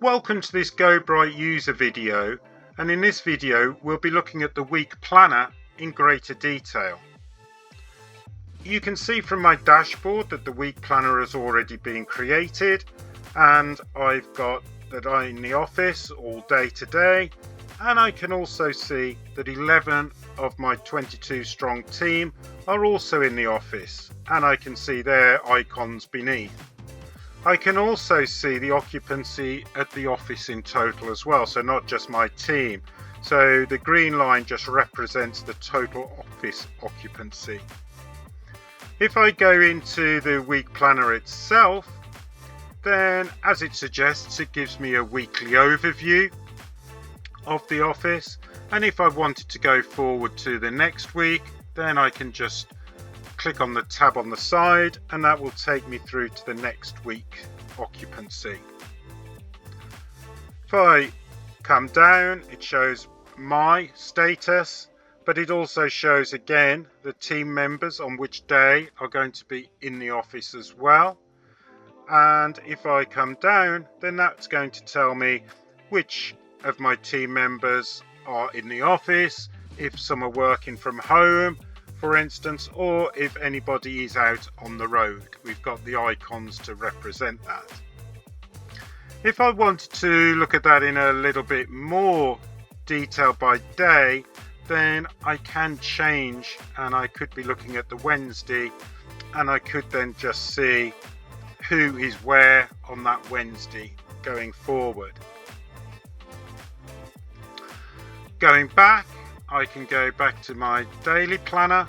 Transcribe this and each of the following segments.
Welcome to this GoBright user video, and in this video we'll be looking at the week planner in greater detail. You can see from my dashboard that the week planner has already been created, and I've got that I'm in the office all day today, and I can also see that 11 of my 22 strong team are also in the office, and I can see their icons beneath. I can also see the occupancy at the office in total as well, so not just my team. So the green line just represents the total office occupancy. If I go into the week planner itself, then as it suggests, it gives me a weekly overview of the office, and if I wanted to go forward to the next week, then I can just click on the tab on the side and that will take me through to the next week occupancy. If I come down, it shows my status, but it also shows again the team members on which day are going to be in the office as well. And if I come down, then that's going to tell me which of my team members are in the office, if some are working from home, for instance, or if anybody is out on the road. We've got the icons to represent that. If I wanted to look at that in a little bit more detail by day, then I can change, and I could be looking at the Wednesday, and I could then just see who is where on that Wednesday going forward. Going back, I can go back to my daily planner,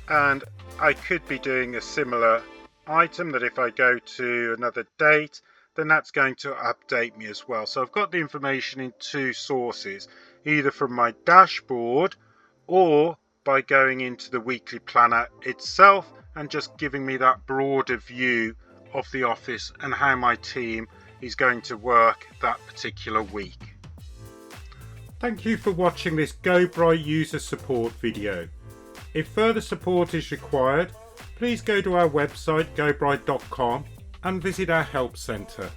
and I could be doing a similar item that if I go to another date, then that's going to update me as well. So I've got the information in two sources, either from my dashboard or by going into the weekly planner itself and just giving me that broader view of the office and how my team is going to work that particular week. Thank you for watching this GoBright user support video. If further support is required, please go to our website gobright.com and visit our help centre.